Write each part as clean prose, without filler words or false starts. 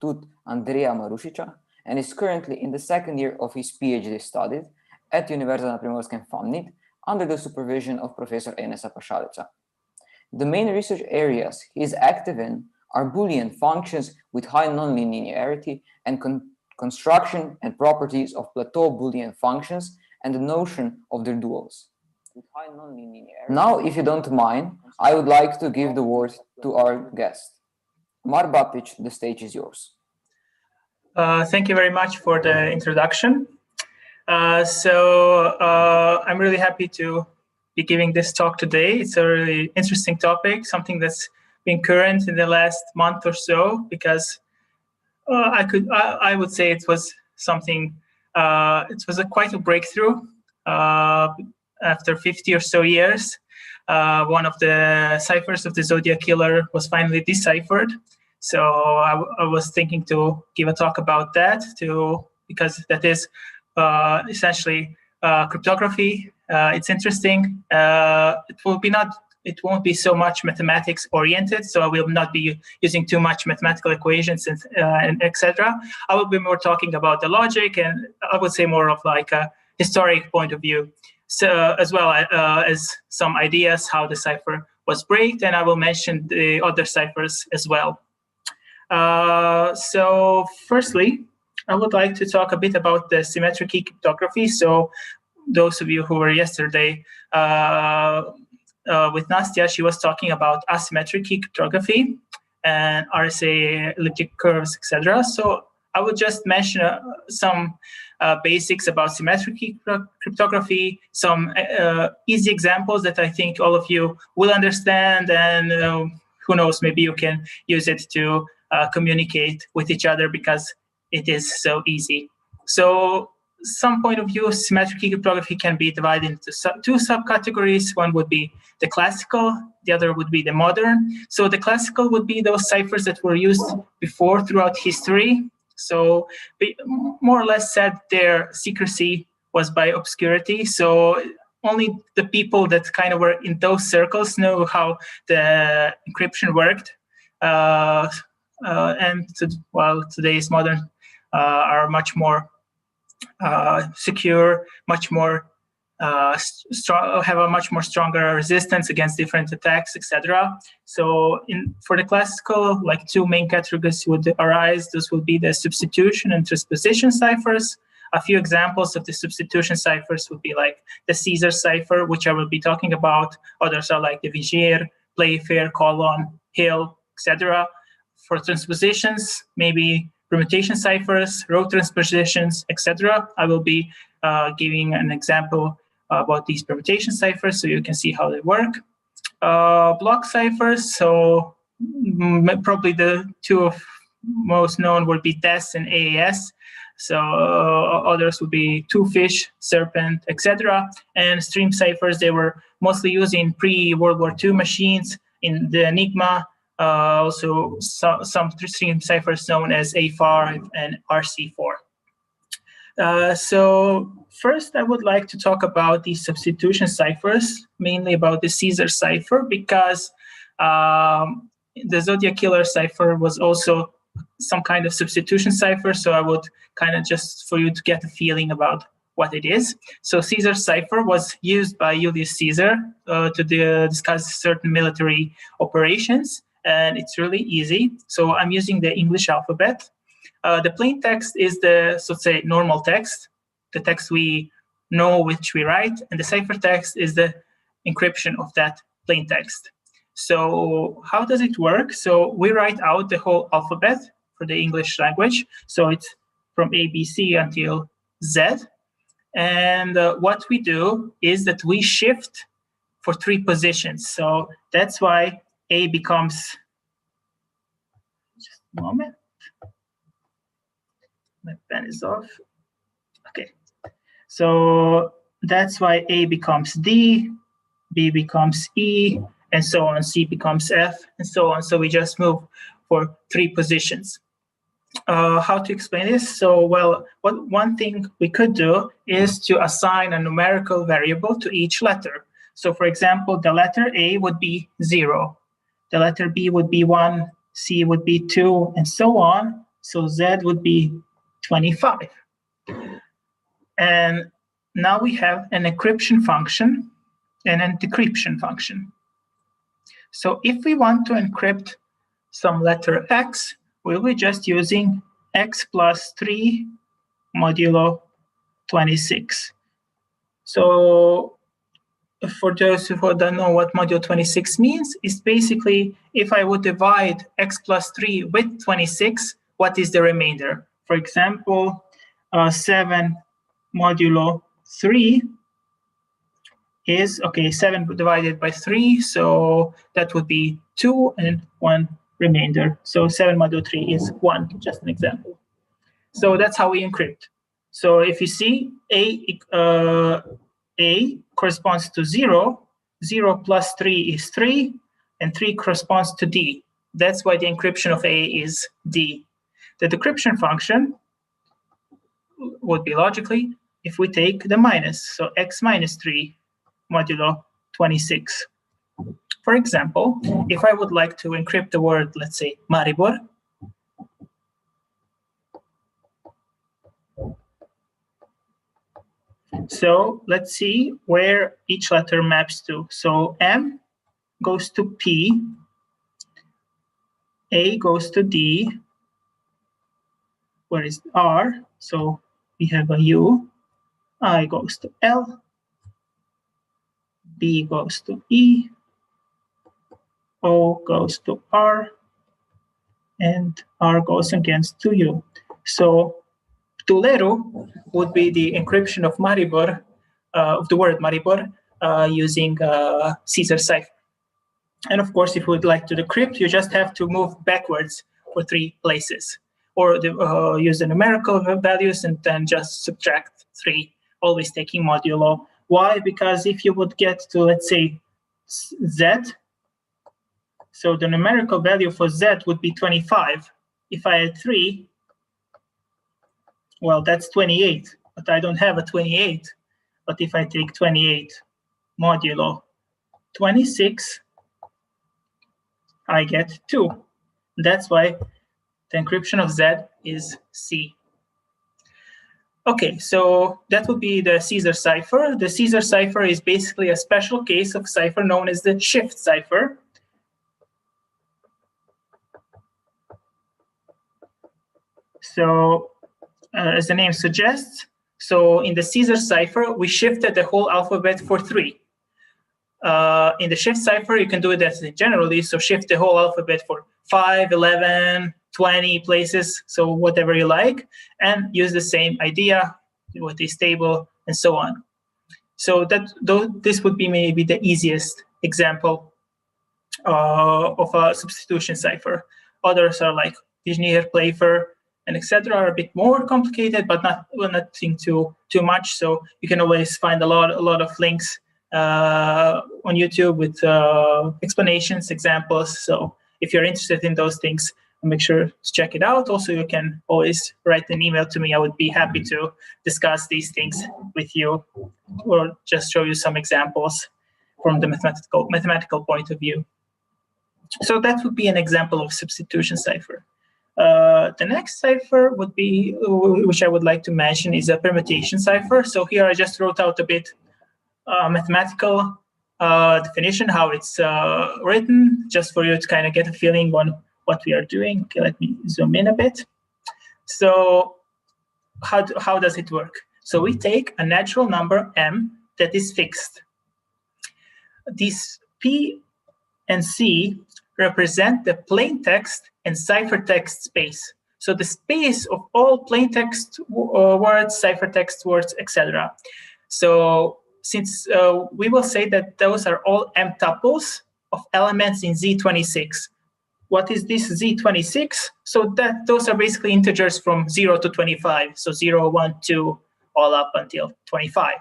tut Andreea Marušića, and is currently in the second year of his PhD studies at Univerzita na Primorskem FAMNIT under the supervision of Professor Enesa Pašalica. The main research areas he is active in are Boolean functions with high nonlinearity and construction and properties of plateau Boolean functions and the notion of their duals. Now, if you don't mind, I would like to give the word to our guest. Amar Bapić, the stage is yours. Thank you very much for the introduction. I'm really happy to be giving this talk today. It's a really interesting topic, something that's been current in the last month or so, because I would say it was something, it was quite a breakthrough. After 50 or so years, one of the ciphers of the Zodiac Killer was finally deciphered. So I was thinking to give a talk about that because that is essentially cryptography. It's interesting. It won't be so much mathematics oriented, so I will not be using too much mathematical equations and etc. I will be more talking about the logic, and I would say more of like a historic point of view. So as well as some ideas how the cipher was breaked, and I will mention the other ciphers as well. So firstly, I would like to talk a bit about the symmetric-key cryptography. So those of you who were yesterday with Nastya, she was talking about asymmetric key cryptography and RSA elliptic curves, etc. So I would just mention some basics about symmetric key cryptography, some easy examples that I think all of you will understand, and who knows, maybe you can use it to communicate with each other because it is so easy. So some point of view, symmetric key cryptography can be divided into two subcategories. One would be the classical, the other would be the modern. So the classical would be those ciphers that were used before throughout history. So more or less said their secrecy was by obscurity. So only the people that kind of were in those circles know how the encryption worked. While today's modern are much more secure, much more strong, have a much more stronger resistance against different attacks, etc. So for the classical, like two main categories would arise. Those would be the substitution and transposition ciphers. A few examples of the substitution ciphers would be like the Caesar cipher, which I will be talking about. Others are like the Vigier, Playfair, Colon, Hill, etc. For transpositions, maybe permutation ciphers, row transpositions, etc. I will be giving an example about these permutation ciphers so you can see how they work. Block ciphers, so probably the two of most known would be DES and AES. So others would be Twofish, Serpent, etc. And stream ciphers, they were mostly used in pre-World War II machines in the Enigma. Also some stream ciphers known as A5 and RC4. So first, I would like to talk about the substitution ciphers, mainly about the Caesar cipher, because the Zodiac Killer cipher was also some kind of substitution cipher. So I would kind of just for you to get a feeling about what it is. So Caesar cipher was used by Julius Caesar to discuss certain military operations. And it's really easy. So I'm using the English alphabet. The plain text is the, so to say, normal text, the text we know which we write, and the ciphertext is the encryption of that plain text. So how does it work? So we write out the whole alphabet for the English language. So it's from A, B, C until Z. And what we do is that we shift for 3 positions. So that's why A becomes, just a moment, my pen is off. Okay, so that's why A becomes D, B becomes E, and so on, C becomes F, and so on. So we just move for 3 positions. How to explain this? So, well, one thing we could do is to assign a numerical variable to each letter. So, for example, the letter A would be 0. The letter B would be 1, C would be 2, and so on. So Z would be 25. And now we have an encryption function and a decryption function. So if we want to encrypt some letter X, we'll be just using X plus 3 modulo 26. So for those who don't know what modulo 26 means, it's basically if I would divide X plus 3 with 26, what is the remainder? For example, 7 modulo 3 is, okay, 7 divided by 3, so that would be 2 and 1 remainder. So 7 modulo 3 is 1, just an example. So that's how we encrypt. So if you see A corresponds to 0, 0 plus 3 is 3, and 3 corresponds to D. That's why the encryption of A is D. The decryption function would be logically if we take the minus, so X minus 3 modulo 26. For example, if I would like to encrypt the word, let's say, Maribor, so let's see where each letter maps to. So M goes to P, A goes to D, where is R? So we have a U, I goes to L, B goes to E, O goes to R, and R goes again to U. So Tulero would be the encryption of Maribor, of the word Maribor, using Caesar cipher. And of course, if you would like to decrypt, you just have to move backwards for 3 places, or use the numerical values and then just subtract 3, always taking modulo. Why? Because if you would get to, let's say, Z, so the numerical value for Z would be 25. If I add 3, well, that's 28, but I don't have a 28. But if I take 28 modulo 26, I get 2. That's why the encryption of Z is C. Okay, so that would be the Caesar cipher. The Caesar cipher is basically a special case of cipher known as the shift cipher. So as the name suggests, so in the Caesar cipher, we shifted the whole alphabet for 3. In the shift cipher, you can do it as generally, so shift the whole alphabet for 5, 11, 20 places, so whatever you like, and use the same idea with this table and so on. So this would be maybe the easiest example of a substitution cipher. Others are like Dijnir-Playfer and etc. are a bit more complicated, but nothing too much. So you can always find a lot of links on YouTube with explanations, examples. So if you're interested in those things, make sure to check it out. Also, you can always write an email to me. I would be happy to discuss these things with you, or just show you some examples from the mathematical point of view. So that would be an example of substitution cipher. The next cipher would be, which I would like to mention, is a permutation cipher. So here I just wrote out a bit mathematical definition, how it's written, just for you to kind of get a feeling on what we are doing. Okay, let me zoom in a bit. So how does it work? So we take a natural number m that is fixed. These P and C represent the plain text and ciphertext space. So the space of all plain text words, ciphertext words, etc. So since we will say that those are all m tuples of elements in Z26. What is this Z26? So those are basically integers from 0 to 25. So 0, 1, 2, all up until 25.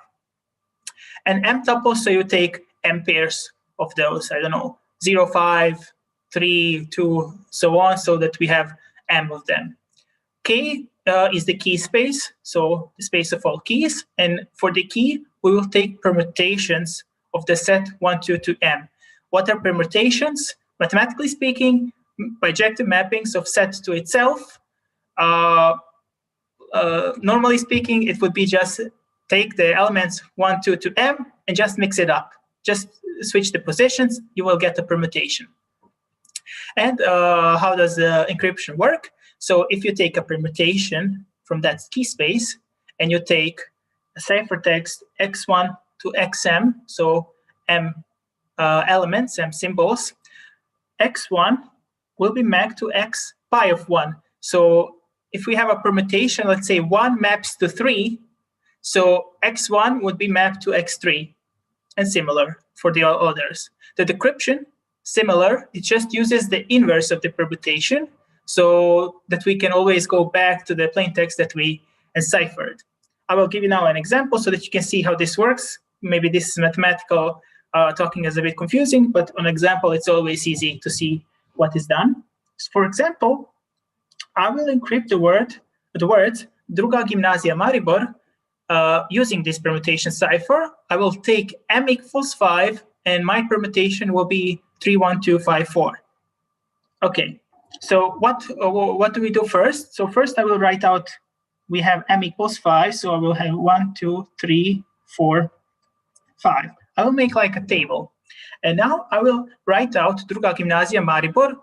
And m tuples, so you take m pairs of those, I don't know, 0, 5, 3, 2, so on, so that we have m of them. K is the key space, so the space of all keys. And for the key, we will take permutations of the set 1, 2 to m. What are permutations? Mathematically speaking, bijective mappings of set to itself normally speaking, it would be just take the elements 1, 2 to m and just mix it up. Just switch the positions, you will get a permutation. And how does the encryption work? So if you take a permutation from that key space and you take a ciphertext x1 to xm, so m elements, m symbols, x1 will be mapped to x pi of 1. So if we have a permutation, let's say 1 maps to 3, so x1 would be mapped to x3, and similar for the others. The decryption, similar, it just uses the inverse of the permutation, so that we can always go back to the plain text that we enciphered. I will give you now an example so that you can see how this works. Maybe this mathematical talking is a bit confusing, but on example, it's always easy to see what is done. So for example, I will encrypt the words Druga Gimnazija Maribor using this permutation cipher. I will take m equals 5, and my permutation will be 31254. Okay, so what do we do first? So first I will write out, we have m equals 5, so I will have 1, 2, 3, 4, 5. I will make like a table. And now I will write out Druga Gimnazija Maribor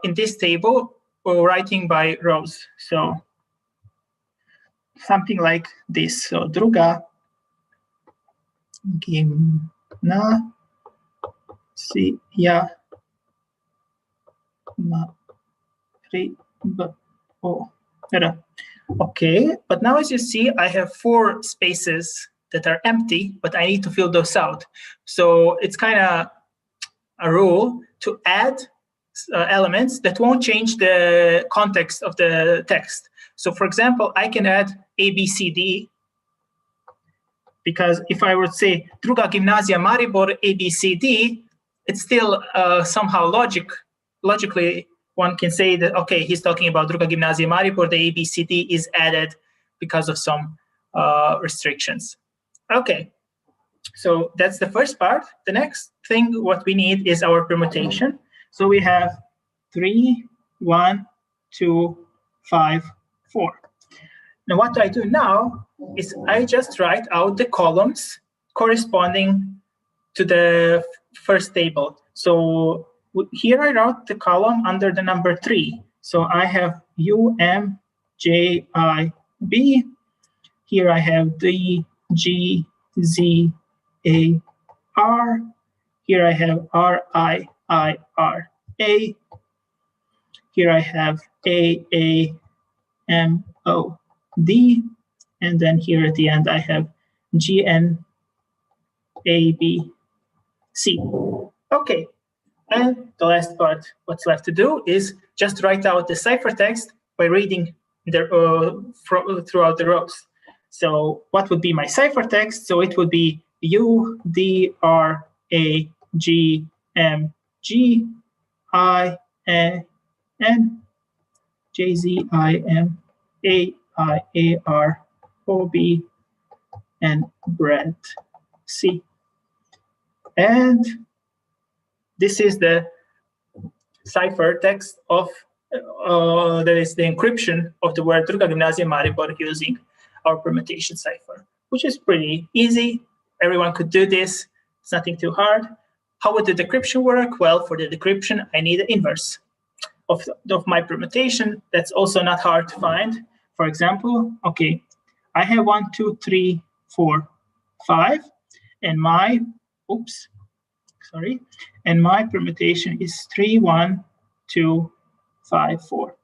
in this table, writing by rows. So something like this. So Druga Gimnazija Maribor. Okay, but now as you see, I have 4 spaces that are empty, but I need to fill those out. So it's kind of a rule to add elements that won't change the context of the text. So for example, I can add A, B, C, D, because if I would say Druga Gimnazija Maribor A, B, C, D, it's still somehow logically one can say that, okay, he's talking about Druga Gimnazija Maribor, the A, B, C, D is added because of some restrictions. Okay, so that's the first part. The next thing what we need is our permutation. So we have 3, 1, 2, 5, 4. Now what I do now is I just write out the columns corresponding to the first table. So here I wrote the column under the number 3. So I have U, M, J, I, B. Here I have D, G, Z, A, R. Here I have R, I, R, A. Here I have A, M, O, D. And then here at the end I have G, N, A, B, C. Okay. And the last part, what's left to do is just write out the ciphertext by reading throughout the rows. So what would be my ciphertext? So it would be U, D, R, A, G, M, G, I, N, J, Z, I, M, A, R, O, B, and Brent, C. And this is the ciphertext of, that is the encryption of the word Druga Gimnazija Maribor using our permutation cipher, which is pretty easy. Everyone could do this. It's nothing too hard. How would the decryption work? Well, for the decryption, I need the inverse of my permutation. That's also not hard to find. For example, okay, I have 1, 2, 3, 4, 5, and my, and my permutation is 3, 1, 2, 5, 4.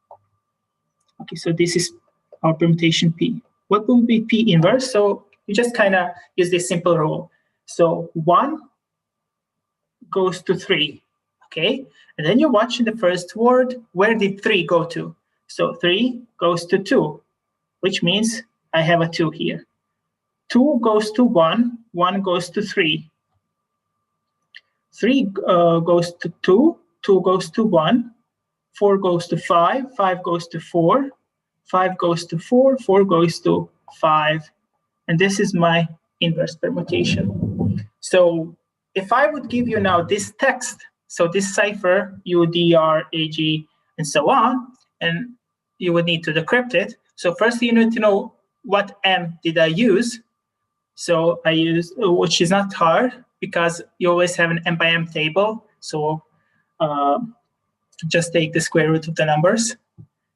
Okay, so this is our permutation P. What will be P inverse? So you just kind of use this simple rule. So 1 goes to 3, okay? And then you watch in the first word, where did 3 go to? So 3 goes to 2, which means I have a 2 here. 2 goes to 1, 1 goes to 3. 3 goes to 2, 2 goes to 1, 4 goes to 5, 5 goes to 4, 5 goes to 4, 4 goes to 5. And this is my inverse permutation. So if I would give you now this text, so this cipher, U, D, R, A, G, and so on, and you would need to decrypt it. So first you need to know what M did I use. So I used, which is not hard because you always have an M by M table. So just take the square root of the numbers.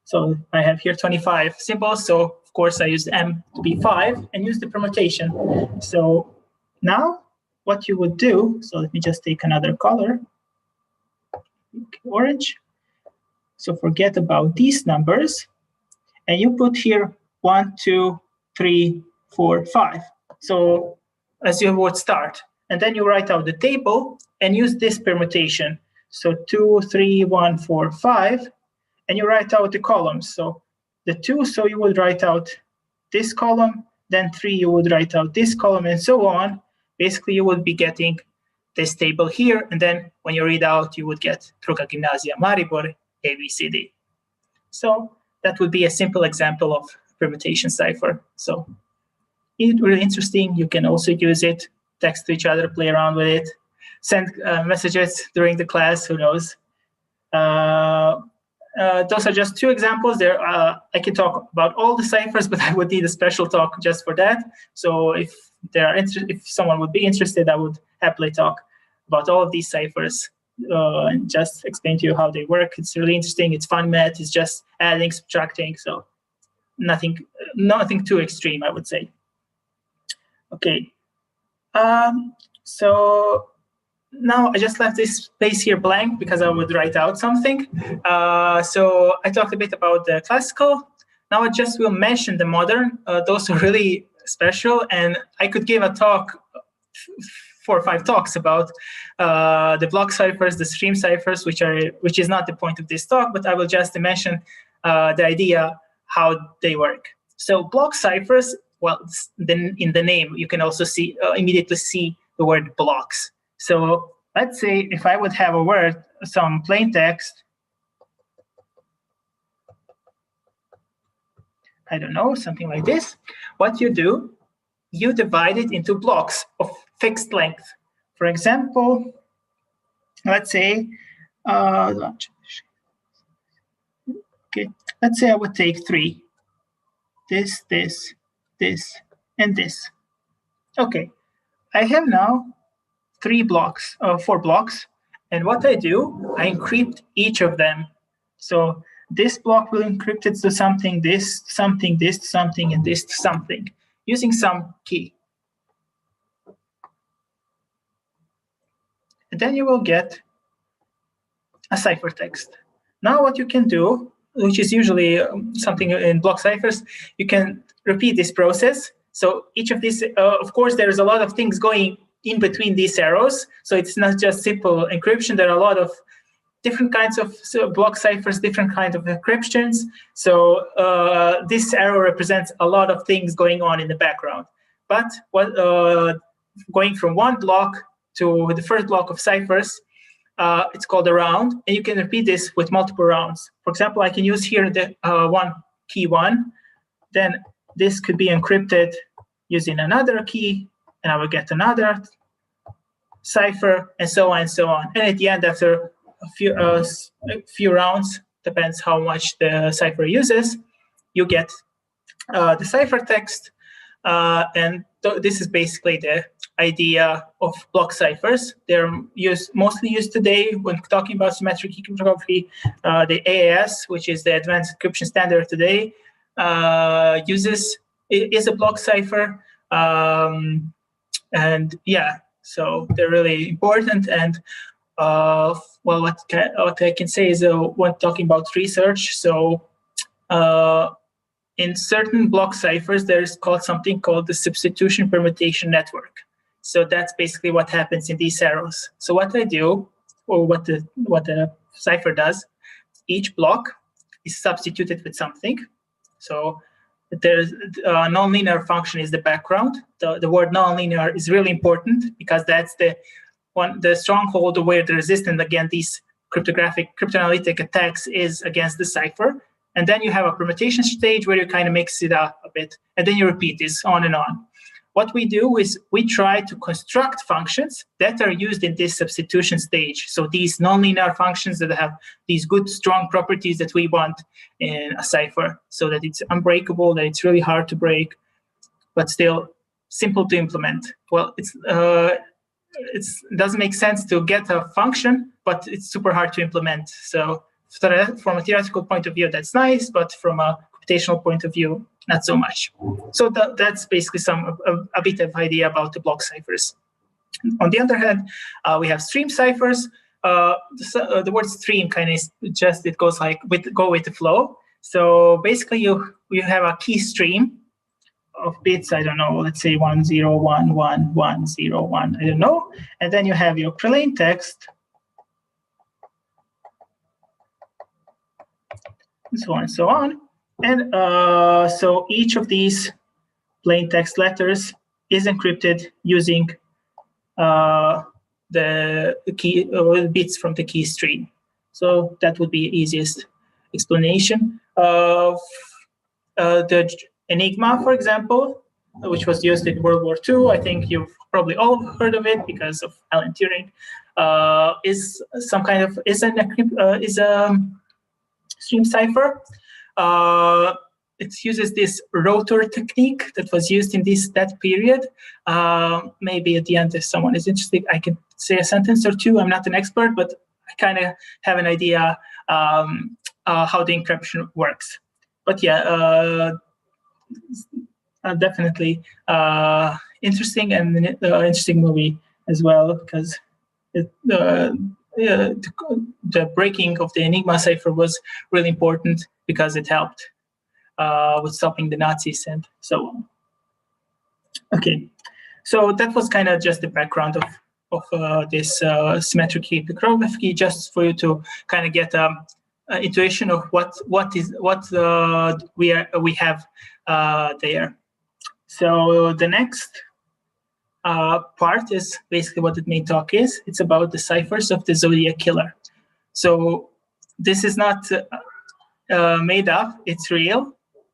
So I have here 25 symbols. So of course I used M to be 5 and use the permutation. So now what you would do, so let me just take another color, orange. So forget about these numbers. And you put here 1, 2, 3, 4, 5. So as you would start. And then you write out the table and use this permutation. So 2, 3, 1, 4, 5. And you write out the columns. So the 2, so you would write out this column. Then 3, you would write out this column, and so on. Basically, you would be getting this table here. And then when you read out, you would get Druga Gimnazija Maribor, ABCD. So that would be a simple example of permutation cipher. So it's really interesting. You can also use it, text to each other, play around with it, send messages during the class, who knows. Those are just 2 examples. There, I can talk about all the ciphers, but I would need a special talk just for that. So if someone would be interested, I would happily talk about all of these ciphers and just explain to you how they work. It's really interesting. It's fun math. It's just adding, subtracting. So nothing too extreme, I would say. Okay. So now I just left this space here blank because I would write out something. So I talked a bit about the classical. Now I just will mention the modern. Those are really special, and I could give a talk, 4 or 5 talks about the block ciphers, the stream ciphers, which is not the point of this talk, but I will just mention the idea how they work. So block ciphers, well, then in the name you can also see immediately see the word blocks. So let's say if I would have a word, some plain text, I don't know, something like this. What you do, you divide it into blocks of fixed length. For example, let's say, okay, let's say I would take 3. This, this, this, and this. Okay, I have now 4 blocks. And what I do, I encrypt each of them. So this block will encrypt it to something, this, something, this, something, and this, something, using some key. And then you will get a ciphertext. Now what you can do, which is usually something in block ciphers, you can repeat this process. So each of these, of course, there's a lot of things going in between these arrows. So it's not just simple encryption. There are a lot of different kinds of block ciphers, different kinds of encryptions. So this arrow represents a lot of things going on in the background. But what, going from one block to the first block of ciphers, it's called a round, and you can repeat this with multiple rounds. For example, I can use here the key 1. Then this could be encrypted using another key, and I will get another cipher, and so on and so on. And at the end, after a few rounds, depends how much the cipher uses, you get the ciphertext. And this is basically the idea of block ciphers. They're mostly used today when talking about symmetric key cryptography. The AES, which is the advanced encryption standard today, is a block cipher. And yeah, so they're really important. And well, what I can say is when talking about research, so in certain block ciphers, there's something called the substitution permutation network. So that's basically what happens in these arrows. So what I do, or what the cipher does, each block is substituted with something. So there's a nonlinear function is the background. The word nonlinear is really important because that's the stronghold where the resistance against these cryptanalytic attacks is against the cipher. And then you have a permutation stage where you kind of mix it up a bit, and then you repeat this on and on. what we do is we try to construct functions that are used in this substitution stage. So these nonlinear functions that have these good, strong properties that we want in a cipher, so that it's unbreakable, that it's really hard to break, but still simple to implement. Well, it doesn't make sense to get a function, but it's super hard to implement. So from a theoretical point of view, that's nice, but from a computational point of view, not so much. So that's basically a bit of idea about the block ciphers. On the other hand, we have stream ciphers. The word stream kind of just, it goes like go with the flow. So basically you have a key stream of bits, I don't know, let's say 101101, I don't know. And then you have your plain text, and so on and so on. And so each of these plain text letters is encrypted using the key bits from the key stream. So that would be the easiest explanation of the Enigma, for example, which was used in World War II. I think you've probably all heard of it because of Alan Turing. Is a stream cipher. It uses this rotor technique that was used in that period. Maybe at the end, if someone is interested, I can say a sentence or two. I'm not an expert, but I kind of have an idea how the encryption works. But yeah, definitely interesting, and interesting movie as well, because the breaking of the Enigma cipher was really important because it helped with stopping the Nazis and so on. Okay, so that was kind of just the background of this symmetric-key cryptography, just for you to kind of get intuition of what we have there. So the next part is basically what the main talk is. It's about the ciphers of the Zodiac Killer. So this is not made up, it's real.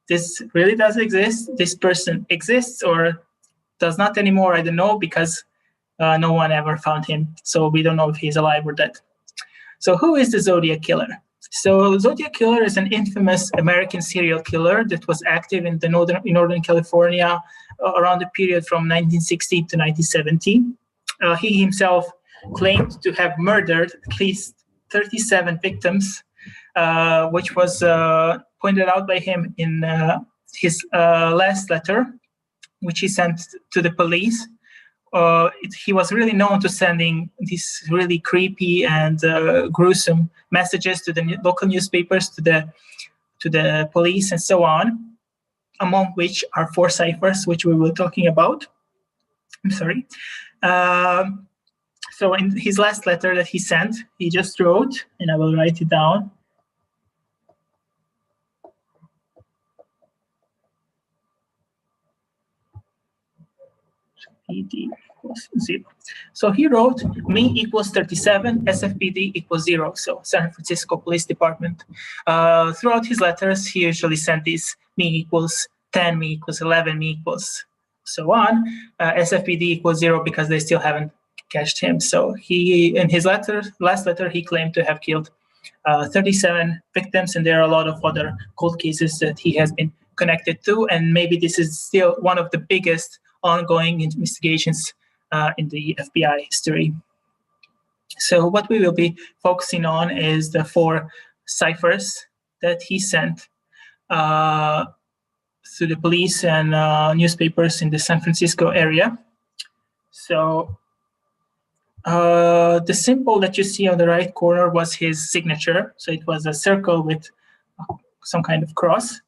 This really does exist. This person exists or does not anymore, I don't know, because no one ever found him. So we don't know if he's alive or dead. So who is the Zodiac Killer? So Zodiac Killer is an infamous American serial killer that was active in Northern California around the period from 1960 to 1970. He himself claimed to have murdered at least 37 victims, which was pointed out by him in his last letter, which he sent to the police. He was really known to sending these really creepy and gruesome messages to the local newspapers, to the police, and so on, among which are 4 ciphers, which we were talking about. I'm sorry. So in his last letter that he sent, he just wrote, and I will write it down. PD equals 0. So he wrote, me equals 37, SFPD equals 0. So San Francisco Police Department. Throughout his letters, he usually sent these me equals 10, me equals 11, me equals so on. SFPD equals 0 because they still haven't catched him. So he, in his last letter, he claimed to have killed 37 victims, and there are a lot of other cold cases that he has been connected to, and maybe this is still one of the biggest ongoing investigations in the FBI history. So what we will be focusing on is the 4 ciphers that he sent to the police and newspapers in the San Francisco area. So the symbol that you see on the right corner was his signature. So it was a circle with some kind of cross.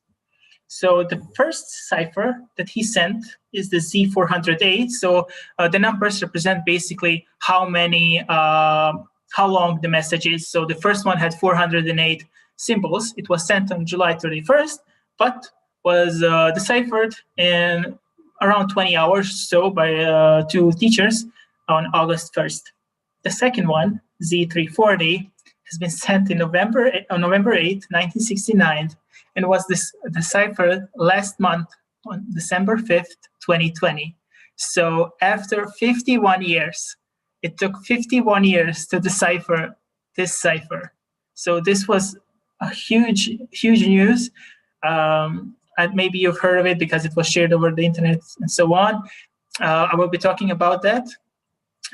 So the first cipher that he sent is the Z408. So the numbers represent basically how long the message is. So the first one had 408 symbols. It was sent on July 31st, but was deciphered in around 20 hours or so by 2 teachers on August 1st. The second one, Z340, has been sent on November 8, 1969, and was deciphered last month on December 5th, 2020. So after 51 years, it took 51 years to decipher this cipher. So this was a huge news. And maybe you've heard of it because it was shared over the internet and so on. I will be talking about that.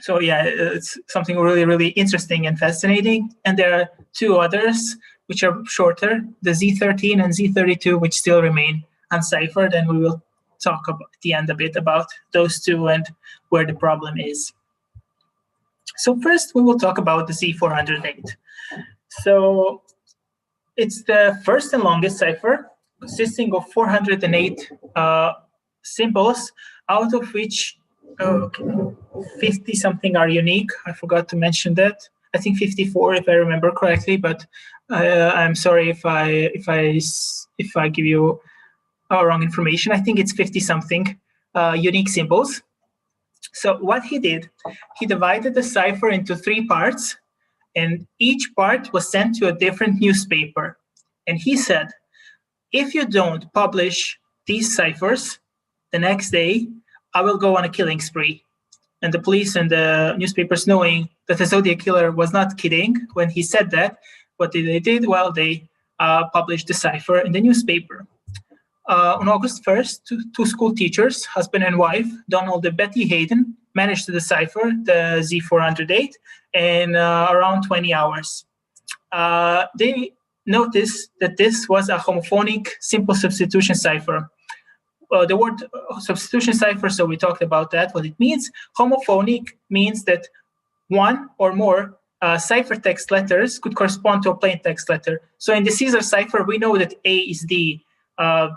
So yeah, it's something really interesting and fascinating. And there are two others which are shorter, the Z13 and Z32, which still remain unciphered. And we will talk about at the end a bit about those two and where the problem is. So first, we will talk about the Z408. So it's the first and longest cipher, consisting of 408 symbols, out of which 50-something are unique. I forgot to mention that. I think 54, if I remember correctly, but I'm sorry if I give you wrong information. I think it's 50-something unique symbols. So what he did, he divided the cipher into 3 parts, and each part was sent to a different newspaper. And he said, if you don't publish these ciphers the next day, I will go on a killing spree. And the police and the newspapers, knowing that the Zodiac Killer was not kidding when he said that, what they did? Well, they published the cipher in the newspaper. On August 1st, two school teachers, husband and wife, Donald and Betty Hayden, managed to decipher the Z408 in around 20 hours. They noticed that this was a homophonic simple substitution cipher. The word substitution cipher, so we talked about that, what it means. Homophonic means that one or more ciphertext letters could correspond to a plain text letter. So in the Caesar cipher, we know that A is D,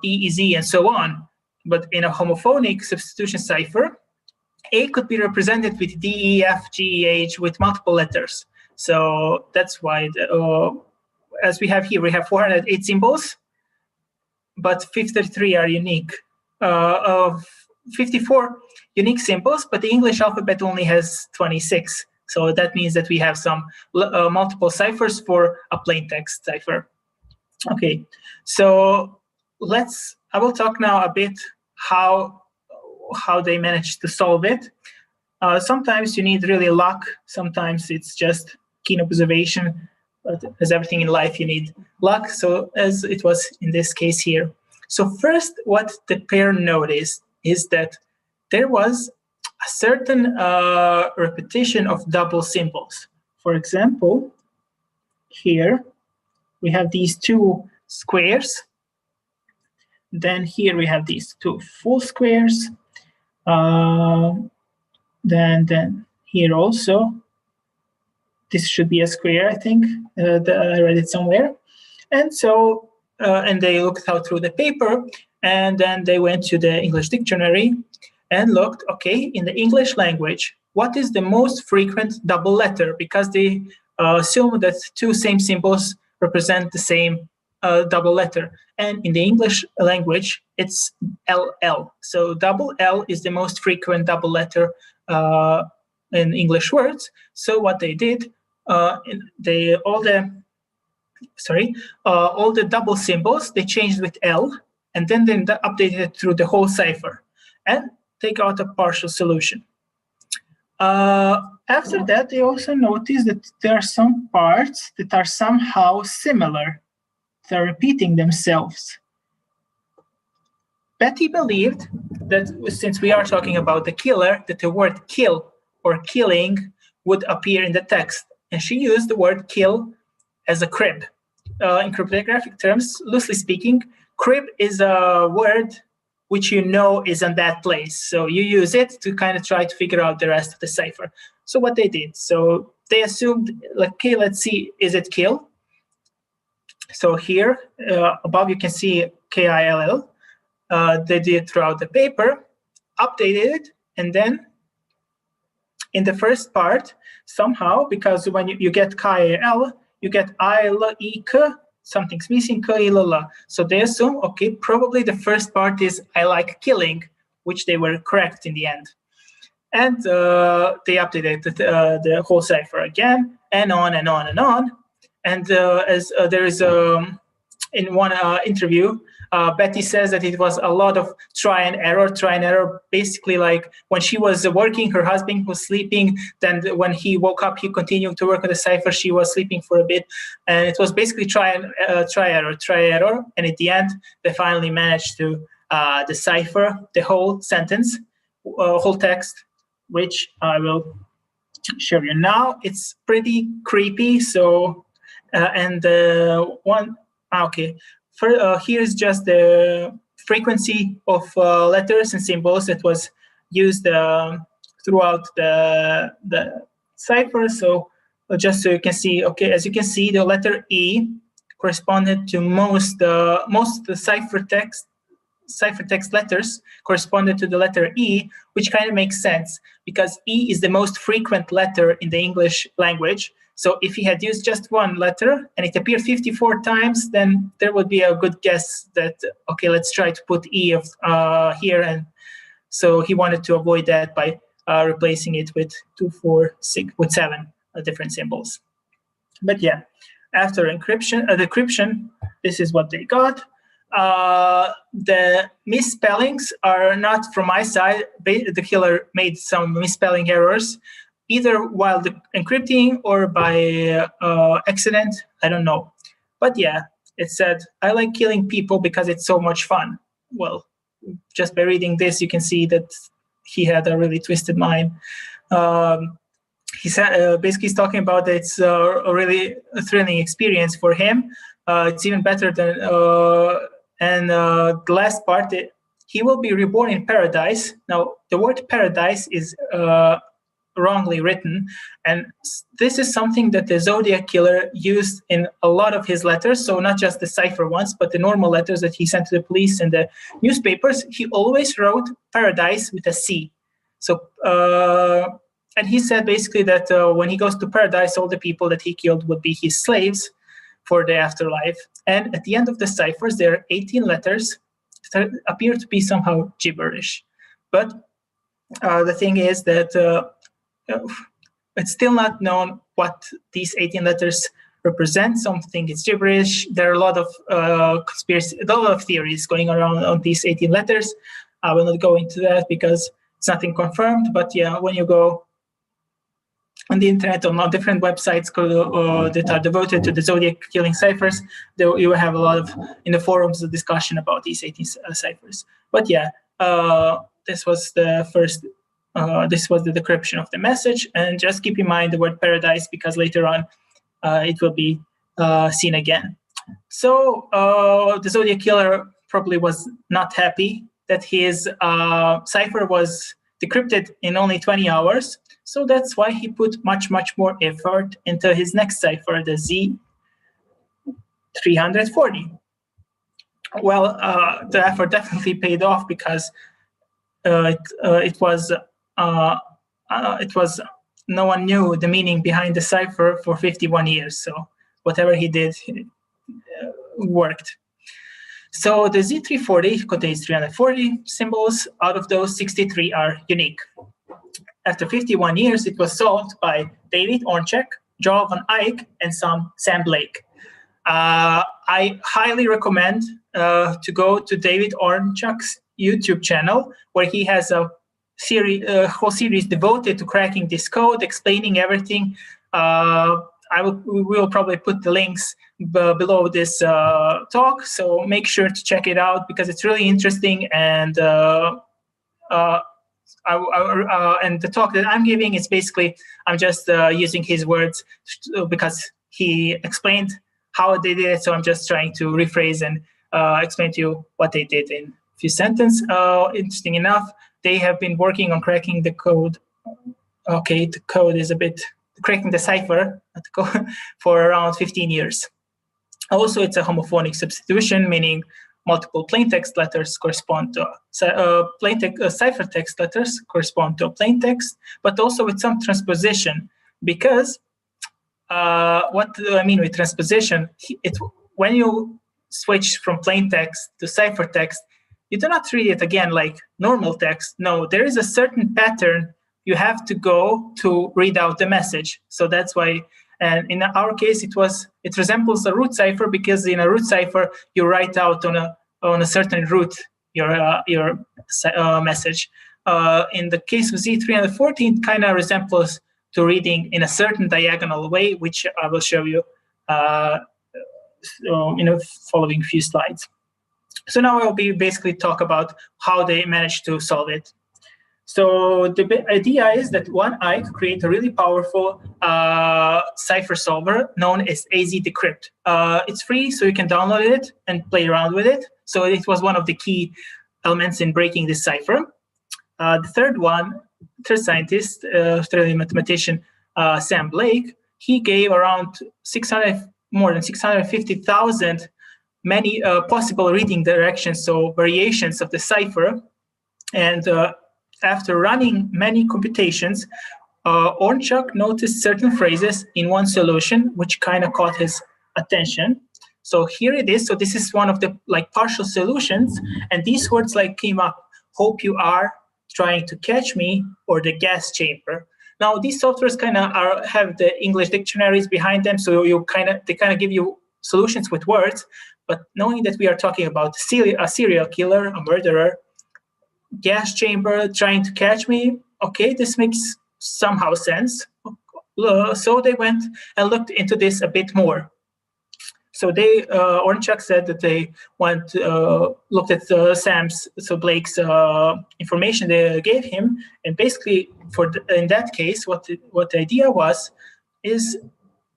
B is E, and so on. But in a homophonic substitution cipher, A could be represented with D, E, F, G, H with multiple letters. So that's why, as we have here, we have 408 symbols, but 53 are unique. Of 54 unique symbols, but the English alphabet only has 26. So that means that we have some multiple ciphers for a plain text cipher. Okay, so I will talk now a bit how they managed to solve it. Sometimes you need really luck. Sometimes it's just keen observation. But as everything in life, you need luck. So as it was in this case here. So first, what the pair noticed is that there was a certain repetition of double symbols. For example, here we have these 2 squares. Then here we have these 2 full squares. Then here also, this should be a square, I think. I read it somewhere. And so, and they looked out through the paper, and then they went to the English dictionary and looked, okay, in the English language, what is the most frequent double letter? Because they assume that 2 same symbols represent the same double letter. And in the English language, it's LL. So double L is the most frequent double letter in English words. So what they did, all the double symbols, they changed with L, and then they updated it through the whole cipher. And they got a partial solution. After that, they also noticed that there are some parts that are somehow similar. They're repeating themselves. Betty believed that since we are talking about the killer, that the word kill or killing would appear in the text. And she used the word kill as a crib. In cryptographic terms, loosely speaking, crib is a word which you know is in that place. So you use it to kind of try to figure out the rest of the cipher. So what they did, so they assumed, like, okay, let's see, is it kill? So here, above you can see KILL. They did it throughout the paper, updated it, and then in the first part, somehow, because when you get KIL, you get I-L-E-K, something's missing, K-I-L-L. So they assume, okay, probably the first part is I like killing, which they were correct in the end. And they updated the whole cipher again, and on and on and on. And as there is in one interview, Betty says that it was a lot of try and error. Basically, like when she was working, her husband was sleeping. Then when he woke up, he continued to work on the cipher. She was sleeping for a bit. And it was basically try, error. And at the end, they finally managed to decipher the whole sentence, whole text, which I will show you now. It's pretty creepy. So, here's just the frequency of letters and symbols that was used throughout the cipher. So just so you can see, okay, as you can see, the letter E corresponded to most of the cipher text letters corresponded to the letter E, which kind of makes sense because E is the most frequent letter in the English language. So if he had used just one letter and it appeared 54 times, then there would be a good guess that, okay, let's try to put E here. And so he wanted to avoid that by replacing it with 2, 4, 6, with 7 different symbols. But yeah, after decryption, this is what they got. The misspellings are not from my side. The killer made some misspelling errors, either while encrypting or by accident. I don't know. But yeah, it said, I like killing people because it's so much fun. Well, just by reading this, you can see that he had a really twisted mind. He said, basically, he's talking about that it's a really thrilling experience for him. It's even better than, the last part, he will be reborn in paradise. Now, the word paradise is wrongly written, and this is something that the Zodiac Killer used in a lot of his letters. So not just the cipher ones, but the normal letters that he sent to the police and the newspapers. He always wrote paradise with a C. So and he said basically that when he goes to paradise, all the people that he killed would be his slaves for the afterlife. And at the end of the ciphers, there are 18 letters that appear to be somehow gibberish. But the thing is that it's still not known what these 18 letters represent. Some think it's gibberish. There are a lot of theories going around on these 18 letters. I will not go into that because it's nothing confirmed. But yeah, when you go on the internet, on different websites that are devoted to the Zodiac killing ciphers, you will have a lot of, in the forums, the discussion about these 18 ciphers. But yeah, this was the first. This was the decryption of the message, and just keep in mind the word paradise because later on it will be seen again. So the Zodiac Killer probably was not happy that his cipher was decrypted in only 20 hours. So that's why he put much more effort into his next cipher, the Z340. Well, the effort definitely paid off because it was no one knew the meaning behind the cipher for 51 years. So whatever he did worked. So the Z340 contains 340 symbols. Out of those, 63 are unique. After 51 years, it was solved by David Oranchack, Joel van Eyck, and Sam Blake. I highly recommend to go to David Oranchack's YouTube channel, where he has a whole series devoted to cracking this code, explaining everything. We will probably put the links below this talk, so make sure to check it out because it's really interesting. And and the talk that I'm giving is basically I'm just using his words because he explained how they did it. So I'm just trying to rephrase and explain to you what they did in a few sentences. Interesting enough, they have been working on cracking the code. Okay, the code is a bit cracking the cipher for around 15 years. Also, it's a homophonic substitution, meaning multiple plain text letters correspond to cipher text letters correspond to a plain text, but also with some transposition. Because what do I mean with transposition? When you switch from plain text to cipher text, you do not read it again like normal text. No, there is a certain pattern you have to go to read out the message. So that's why, and in our case, it resembles a root cipher because in a root cipher, you write out on a on a certain route your message. In the case of Z314, it kind of resembles to reading in a certain diagonal way, which I will show you in the following few slides. So now I'll be basically talk about how they managed to solve it. So the idea is that one eye could create a really powerful cipher solver known as AZ Decrypt. It's free, so you can download it and play around with it. So it was one of the key elements in breaking this cipher. The third scientist, Australian mathematician Sam Blake, he gave around more than 650,000 many possible reading directions, so variations of the cipher. And after running many computations, Oranchack noticed certain phrases in one solution, which kind of caught his attention. So here it is. So this is one of the partial solutions, and these words came up: "Hope you are trying to catch me," or "the gas chamber." Now these softwares kind of have the English dictionaries behind them, so they kind of give you solutions with words. But knowing that we are talking about a serial killer, a murderer, gas chamber, trying to catch me, okay, this makes somehow sense. So they went and looked into this a bit more. So Oranchack said that they looked at Blake's information they gave him, and basically in that case, what the idea is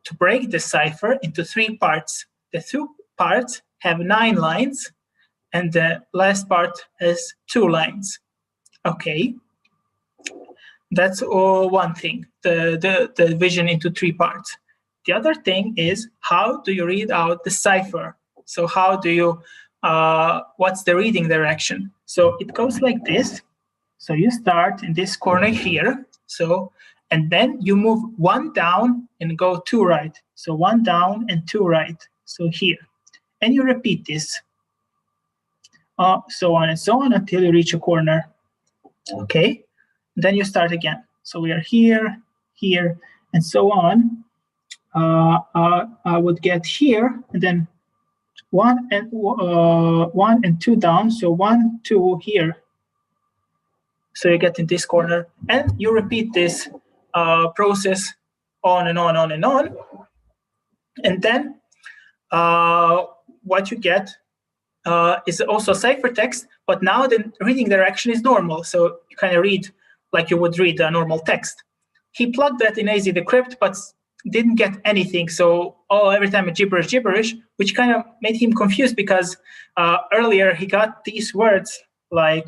to break the cipher into 3 parts. The 2 parts have 9 lines, and the last part has 2 lines. Okay, that's one thing, the division into 3 parts. The other thing is, how do you read out the cipher? So how do you, what's the reading direction? So it goes like this. So you start in this corner here. So, and then you move 1 down and go 2 right. So 1 down and 2 right. So here, and you repeat this. So on and so on until you reach a corner. Okay, then you start again. So we are here, here, and so on. I would get here, and then 1 and 2 down. So 1, 2 here. So you get in this corner, and you repeat this process on and on, on and on. And then what you get is also ciphertext, but now the reading direction is normal. So you kind of read like you would read a normal text. He plugged that in AZ Decrypt, but didn't get anything. So every time a gibberish, which kind of made him confused, because earlier he got these words like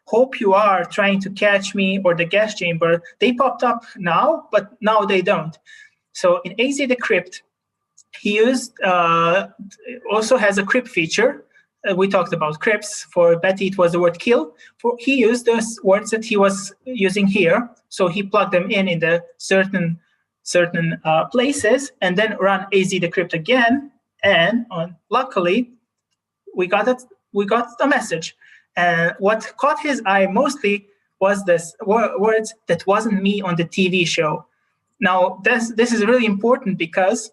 "hope you are trying to catch me" or "the gas chamber." They popped up now, but now they don't. So in AZ Decrypt, he used also has a crypt feature. We talked about crypts. For Betty, it was the word "kill." He used those words that he was using here. So he plugged them in the certain places, and then run AZ Decrypt again. And luckily, we got a message. And what caught his eye mostly was this words "that wasn't me on the TV show." Now, this is really important because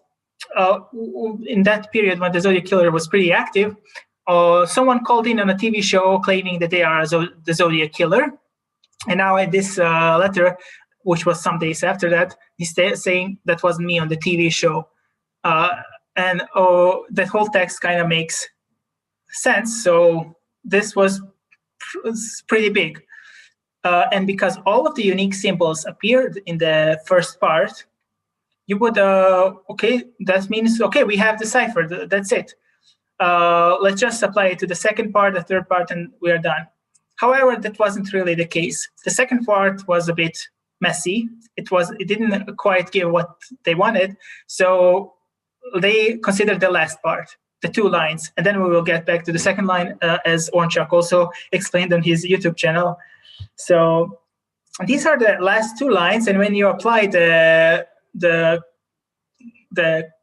in that period when the Zodiac Killer was pretty active, someone called in on a TV show claiming that they are the Zodiac Killer. And now in this letter, which was some days after that, he's saying "that wasn't me on the TV show." And that whole text kind of makes sense. So this was pretty big. And because all of the unique symbols appeared in the first part, you would, okay, that means, okay, we have the cipher, that's it. Let's just apply it to the second part, the third part, and we are done. However, that wasn't really the case. The second part was a bit messy. It didn't quite give what they wanted. So they considered the last part, the 2 lines, and then we will get back to the second line, as Oranchack also explained on his YouTube channel. So these are the last 2 lines, and when you apply the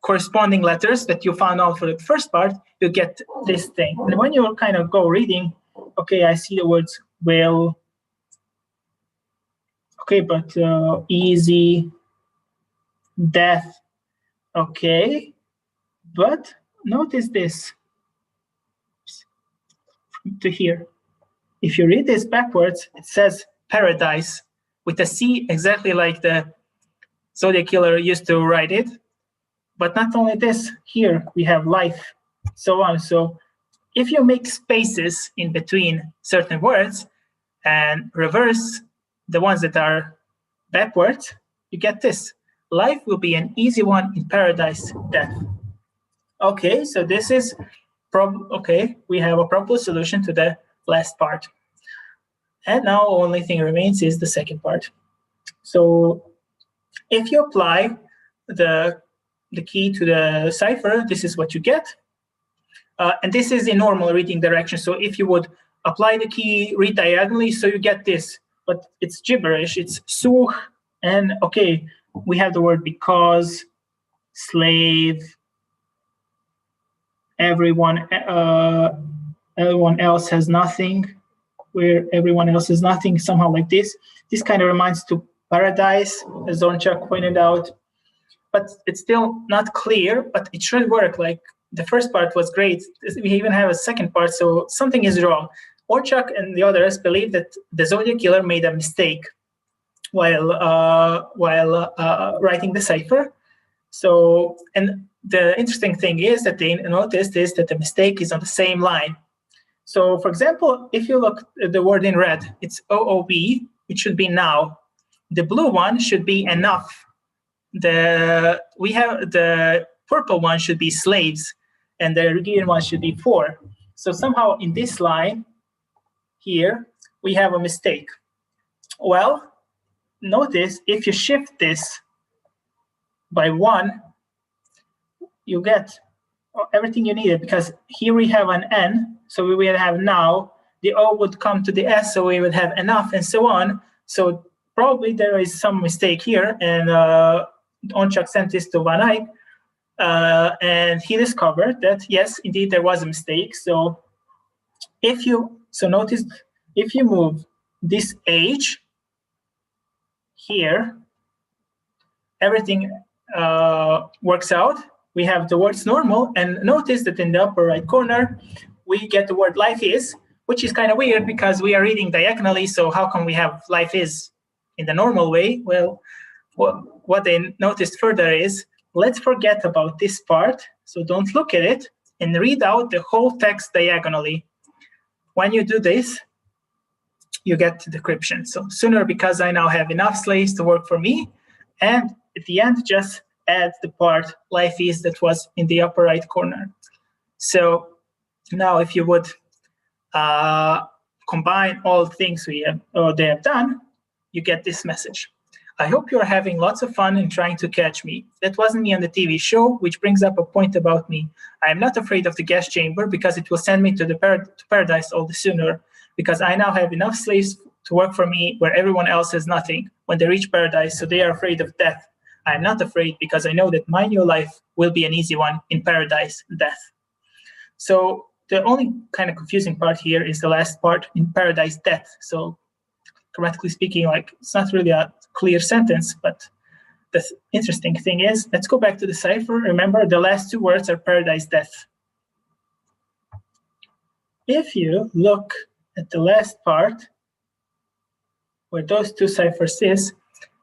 corresponding letters that you found out for the first part, you get this thing. And when you kind of go reading, okay, I see the words "will," okay, but "easy," "death," okay, but notice this. to here. If you read this backwards, it says paradise with a C, exactly like the Zodiac Killer used to write it. But not only this, here we have life, so on. So if you make spaces in between certain words and reverse the ones that are backwards, you get this. Life will be an easy one in paradise, death. Okay, so this is we have a probable solution to the last part. And now only thing remains is the second part. So if you apply the key to the cipher, this is what you get. And this is in normal reading direction. So if you would apply the key, read diagonally, so you get this. But it's gibberish. It's suh, and okay, we have the word because, slave, everyone else has nothing, where everyone else is nothing, somehow like this. This kind of reminds to paradise, as Oranchack pointed out. But it's still not clear, but it should work. Like the first part was great. We even have a second part, so something is wrong. Oranchack and the others believe that the Zodiac Killer made a mistake while writing the cipher. So, and the interesting thing is that they noticed is that the mistake is on the same line. So, for example, if you look at the word in red, it's OOB, which should be now. The blue one should be enough. We have the purple one should be slaves, and the green one should be for. So somehow in this line here, we have a mistake. Well, notice if you shift this by 1, you get everything you needed, because here we have an N, so we will have now, the O would come to the S, so we would have enough, and so on. So probably there is some mistake here, and Oranchack sent this to Van Eyck, and he discovered that, yes, indeed, there was a mistake. So notice, if you move this H here, everything works out. We have the words normal, and notice that in the upper right corner, we get the word life is, which is kind of weird because we are reading diagonally, so how can we have life is in the normal way? Well, what they noticed further is, let's forget about this part, so don't look at it, and read out the whole text diagonally. When you do this, you get decryption. So sooner, because I now have enough slaves to work for me, and at the end, just add the part life is that was in the upper right corner. So now if you would combine all things they have done, you get this message. I hope you're having lots of fun in trying to catch me. That wasn't me on the TV show, which brings up a point about me. I am not afraid of the gas chamber because it will send me to paradise all the sooner, because I now have enough slaves to work for me where everyone else has nothing when they reach paradise, so they are afraid of death. I am not afraid because I know that my new life will be an easy one in paradise, death. So the only kind of confusing part here is the last part, in paradise, death. So grammatically speaking, like, it's not really a clear sentence, but the interesting thing is, let's go back to the cipher. Remember, the last 2 words are paradise, death. If you look at the last part, where those 2 ciphers is,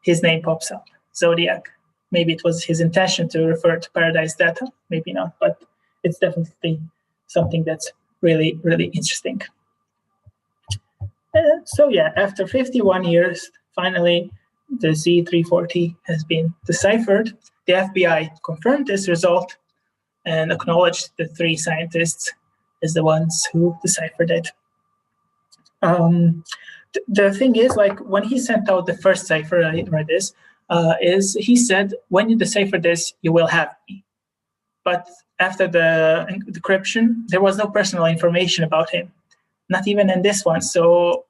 his name pops up, Zodiac. Maybe it was his intention to refer to paradise data, maybe not, but it's definitely something that's really, really interesting. So yeah, after 51 years, finally, the Z340 has been deciphered. The FBI confirmed this result and acknowledged the 3 scientists as the ones who deciphered it. The thing is, like, when he sent out the first cipher, I read this, is he said, when you decipher this, you will have me. But after the decryption, there was no personal information about him, not even in this one. So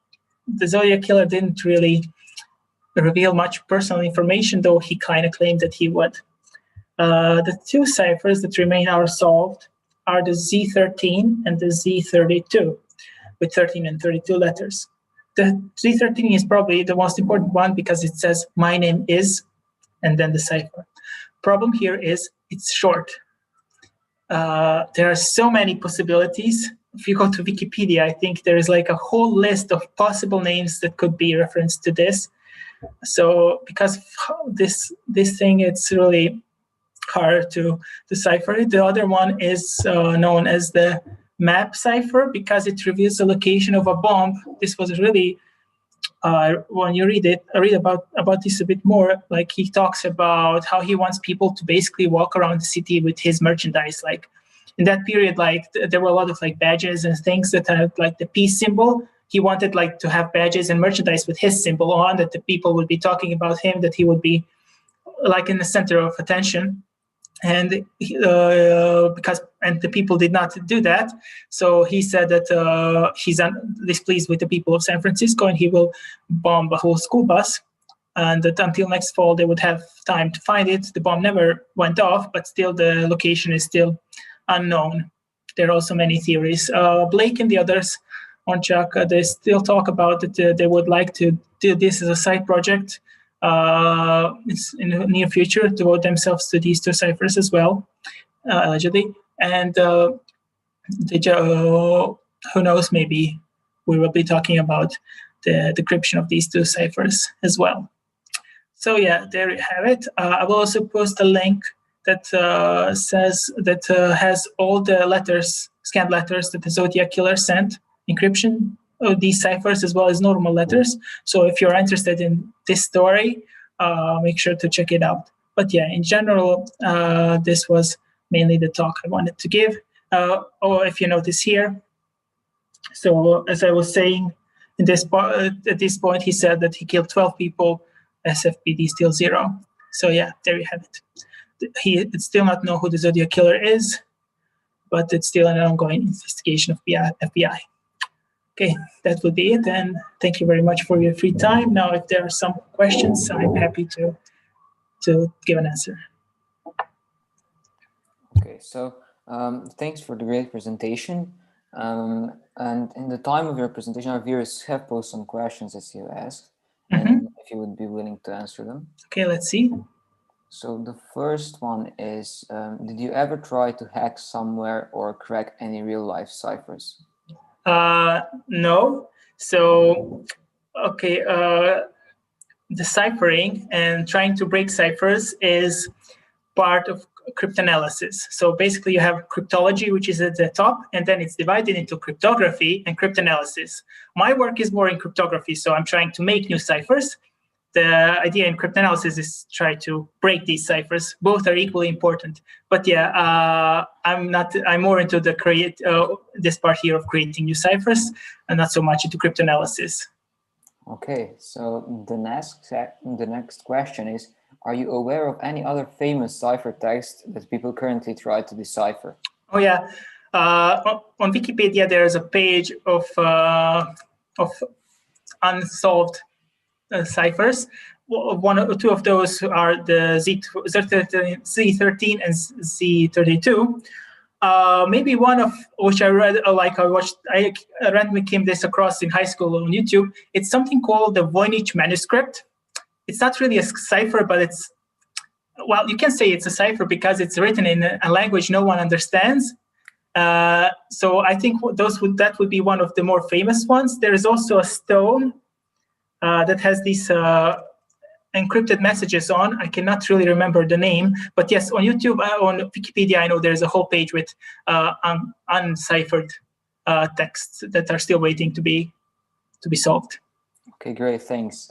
the Zodiac Killer didn't really reveal much personal information, though he kind of claimed that he would. The 2 ciphers that remain unsolved are the Z13 and the Z32, with 13 and 32 letters. The Z13 is probably the most important one because it says, my name is, and then the cipher. Problem here is it's short. There are so many possibilities if you go to Wikipedia, I think there is like a whole list of possible names that could be referenced to this. So because this thing, it's really hard to decipher it. The other one is known as the map cipher because it reveals the location of a bomb. This was really, when you read about this a bit more, like he talks about how he wants people to basically walk around the city with his merchandise. Like in that period, like there were a lot of like badges and things that had like the peace symbol. He wanted like to have badges and merchandise with his symbol on, that the people would be talking about him, that he would be like in the center of attention. And the people did not do that, so he said that he's displeased with the people of San Francisco, and he will bomb a whole school bus, and that until next fall they would have time to find it. The bomb never went off, but still the location is still unknown. There are also many theories. Blake and the others, Oranchack, they still talk about that they would like to do this as a side project. It's in the near future, devote themselves to these two ciphers as well, allegedly. And who knows, maybe we will be talking about the decryption of these two ciphers as well. So yeah, there you have it. I will also post a link that says that has all the letters, scanned letters that the Zodiac Killer sent, encryption of these ciphers as well as normal letters. So if you're interested in this story, make sure to check it out. But yeah, in general, this was mainly the talk I wanted to give. Or if you notice here, so as I was saying, at this point, he said that he killed 12 people, SFPD still 0. So yeah, there you have it. It's still not know who the Zodiac Killer is, but it's still an ongoing investigation of FBI. Okay, that would be it, and thank you very much for your free time. Now, if there are some questions, I'm happy to give an answer. Okay, so thanks for the great presentation. And in the time of your presentation, our viewers have posed some questions as you asked, and if you would be willing to answer them. Okay, let's see. So the first one is, did you ever try to hack somewhere or crack any real-life ciphers? No. So, okay, deciphering and trying to break ciphers is part of cryptanalysis. So basically you have cryptology, which is at the top, and then it's divided into cryptography and cryptanalysis. My work is more in cryptography, so I'm trying to make new ciphers. The idea in cryptanalysis is try to break these ciphers. Both are equally important. But yeah, I'm more into the this part here of creating new ciphers and not so much into cryptanalysis. Okay, so the next question is, are you aware of any other famous ciphertext that people currently try to decipher? Oh yeah, on Wikipedia there is a page of unsolved ciphers. One or two of those are the Z13 and Z32. Maybe one of which I read, I randomly came this across in high school on YouTube. It's something called the Voynich manuscript. It's not really a cipher, but it's, well, you can say it's a cipher because it's written in a language no one understands. So I think that would be one of the more famous ones. There is also a stone that has these encrypted messages on. I cannot really remember the name, but yes, on YouTube, on Wikipedia, I know there's a whole page with unciphered texts that are still waiting to be solved. Okay, great, thanks.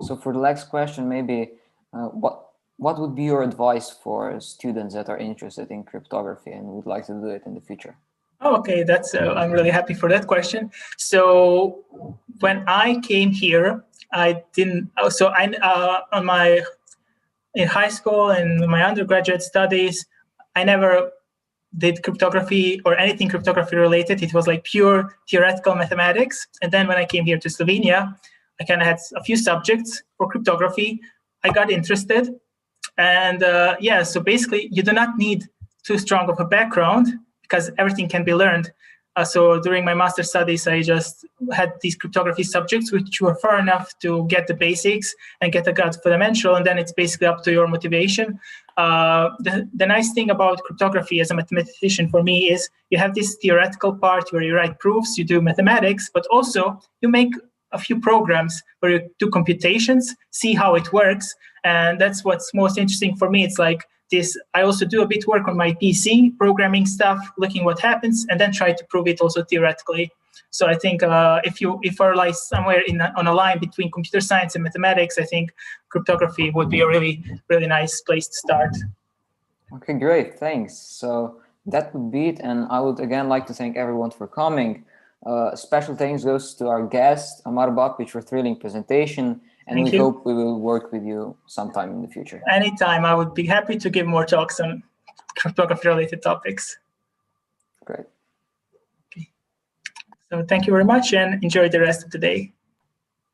So for the next question, maybe what would be your advice for students that are interested in cryptography and would like to do it in the future? Oh, okay, that's I'm really happy for that question. So when I came here, I didn't. So in high school and my undergraduate studies, I never did cryptography or anything cryptography related. It was like pure theoretical mathematics. And then when I came here to Slovenia, I kind of had a few subjects for cryptography. I got interested, and yeah. So basically, you do not need too strong of a background, because everything can be learned. So during my master's studies, I just had these cryptography subjects, which were far enough to get the basics and get a gut for the eventual, and then it's basically up to your motivation. The nice thing about cryptography as a mathematician for me is you have this theoretical part where you write proofs, you do mathematics, but also you make a few programs where you do computations, see how it works. And that's what's most interesting for me. It's like this, I also do a bit work on my PC, programming stuff, looking what happens, and then try to prove it also theoretically. So I think if you're like somewhere on a line between computer science and mathematics, I think cryptography would be a really, really nice place to start. Okay, great, thanks. So that would be it, and I would again like to thank everyone for coming. Special thanks goes to our guest, Amar Bapić, for thrilling presentation, and we hope we will work with you sometime in the future. Anytime, I would be happy to give more talks on cryptography-related topics. Great. Okay. So thank you very much, and enjoy the rest of the day.